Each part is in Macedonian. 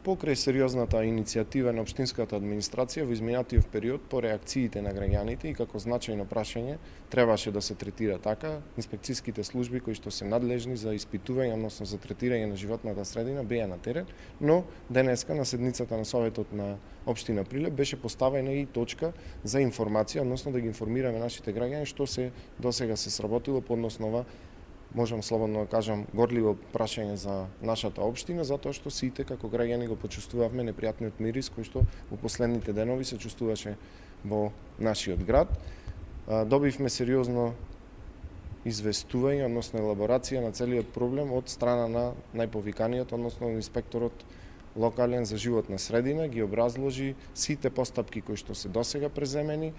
Покрај сериозната иницијатива на општинската администрација во изминатиот период по реакциите на граѓаните и како значајно прашање требаше да се третира така, инспекцијските служби кои што се надлежни за испитување, односно за третирање на животната средина беа на терен, но денеска на седницата на Советот на општина Прилеп беше поставена и точка за информација, односно да ги информираме нашите граѓани што се досега се сработило по однос на ова, можам слободно да кажам, горливо прашање за нашата општина, затоа што сите како граѓани го почувствувавме непријатниот мирис кој што во последните денови се чувствуваше во нашиот град. Добивме сериозно известување, односно елаборација на целиот проблем од страна на најповиканиот, односно инспекторот локален за животна средина, ги образложи сите постапки кои што се досега преземени.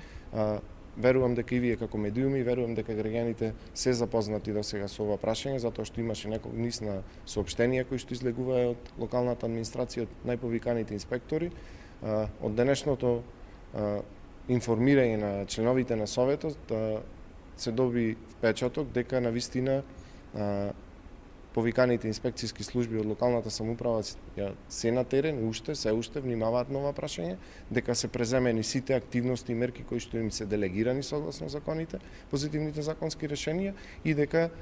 Верувам дека и вие како медиуми, верувам дека граѓаните се запознати досега со ова прашање, затоа што имаше неколку низ на соопштенија кои што излегуваа од локалната администрација, од најповиканите инспектори. Од денешното информирање на членовите на Советот се доби впечаток дека навистина повиканите инспекцијски служби од локалната самоуправа се на терен, се уште внимаваат на ова прашање, дека се преземени сите активности и мерки кои што им се делегирани согласно законите, позитивните законски решенија и дека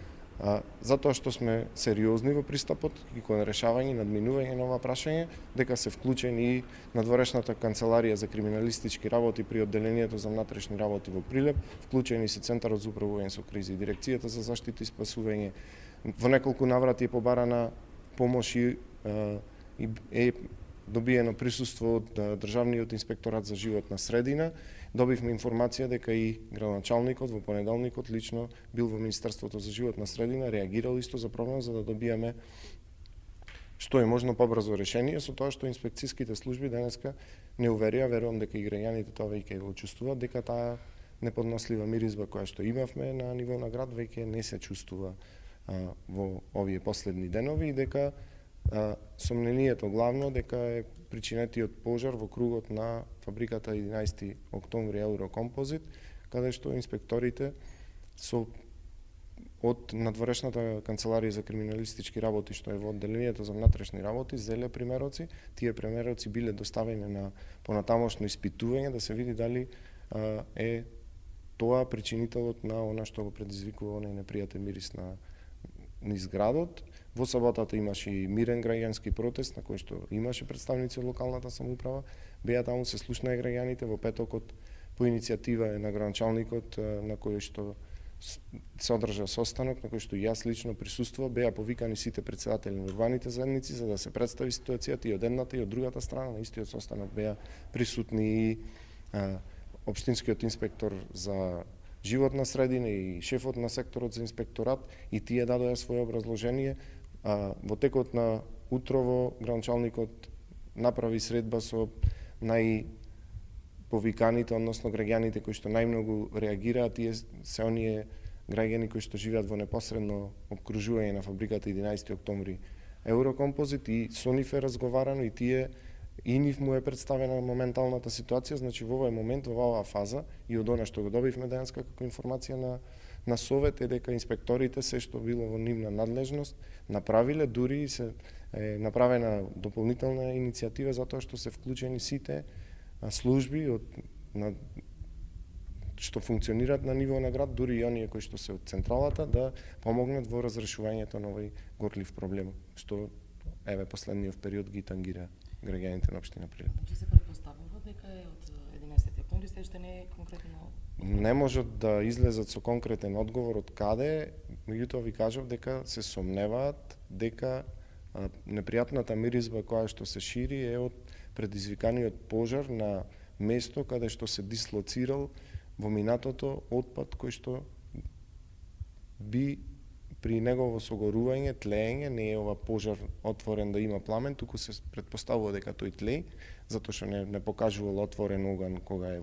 затоа што сме сериозни во пристапот и кон решавање и надминување на ова прашање, дека се вклучени и надворешната канцеларија за криминалистички работи при одделението за внатрешни работи во Прилеп, вклучени се Центарот за управување со кризи, Дирекцијата за заштита и спасување. Во неколку наврати е побарана помош и е добиено присуство од Државниот инспекторат за животна средина. Добивме информација дека и градоначалникот во понеделникот лично бил во Министерството за животна средина, реагирал исто за проблем за да добиеме што е можно побрзо решение, со тоа што инспекцијските служби денеска не уверија, верувам дека и граѓаните тоа веќе го чувствуваат, дека таа неподнослива миризба која што имавме на ниво на град веќе не се чувствува во овие последни денови и дека сомнението главно дека е причинетиот пожар во кругот на фабриката 11 октомври Еврокомпозит, каде што инспекторите од надворешната канцеларија за криминалистички работи што е во одделението за внатрешни работи зеле примероци, тие примероци биле доставени на понатамошно испитување да се види дали е тоа причинителот на она што го предизвикува оној непријатен мирис на низ градот. Во саботата имаше и мирен граѓански протест на кој што имаше представници од локалната самоуправа. Беа таму, се слушнаа граѓаните. Во петокот по иницијатива на градоначалникот на кој што се одржа состанок на кој што и јас лично присуствував, беа повикани сите претседатели на урбаните заедници за да се представи ситуацијата и од едната и од другата страна. На истиот состанок беа присутни и општинскиот инспектор за животна средина и шефот на секторот за инспекторат и тие дадоа своје образложение. Во текот на утрово градоначалникот направи средба со најповиканите, односно граѓаните кои што најмногу реагираат, тие се оние граѓани кои што живеат во непосредно обкружување на фабриката 11 октомври Еврокомпозит и со нив е разговарано и тие и нив му е представена моменталната ситуација, значи во овој момент, во оваа фаза и од она што го добивме денеска како информација на Совет е дека инспекторите се што било во нивна надлежност направиле, дури и се направена дополнителна иницијатива затоа што се вклучени сите служби што функционираат на ниво на град, дури и оние кои што се од централата да помогнат во разрешувањето на овој горлив проблем, што еве последниот период ги тангира граѓаните на општина Прилеп. Че се претпоставува дека е од 11 октомври, се уште не е конкретно. Не можат да излезат со конкретен одговор од каде, меѓутоа ви кажав дека се сомневаат дека непријатната миризба која што се шири е од предизвиканиот пожар на место каде што се дислоцирал во минатото отпад кој што би при негово согорување, тлеење, не е ова пожар отворен да има пламен, туку се претпоставува дека тој тлеи, затоа што не покажувал отворен оган кога е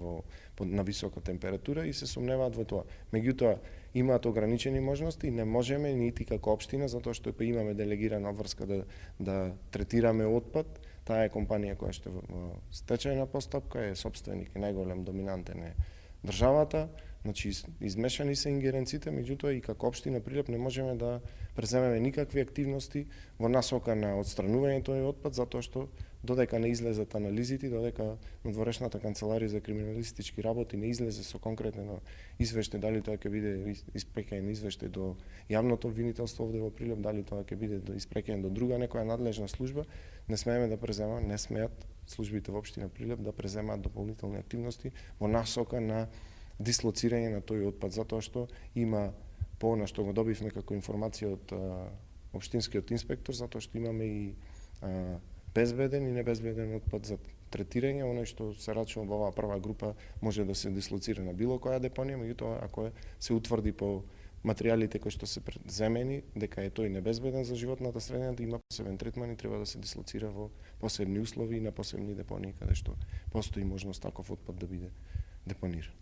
на висока температура и се сомневаат во тоа. Меѓутоа, имаат ограничени можности и не можеме нити како општина, затоа што имаме делегирана обврска да третираме отпад. Таа е компанија која што е во стечајна постапка, е сопственик и најголем доминантен е државата, Значи измешани се ингеренците, меѓутоа и како општина Прилеп не можеме да преземеме никакви активности во насока на отстранувањето на отпад, затоа што додека не излезат анализите, додека надворешната канцеларија за криминалистички работи не излезе со конкретно извештај, дали тоа ќе биде испрекаен извештај до јавното обвинителство овде во Прилеп, дали тоа ќе биде испрекаен до друга некоја надлежна служба, не смееме да преземаме, не смеат службите во општина Прилеп да преземаат дополнителни активности во насока на дислоцирање на тој отпад, затоа што има по она што го добивме како информација од општинскиот инспектор, затоа што имаме и безбеден и небезбеден отпад за третирање, оној што се рачува во оваа прва група може да се дислоцира на било која депонија, меѓутоа ако се утврди по материјалите кои што се земени дека е тој небезбеден за животната средина, да има посебен третман и треба да се дислоцира во посебни услови и на посебни депонии каде што постои можност таков отпад да биде депониран.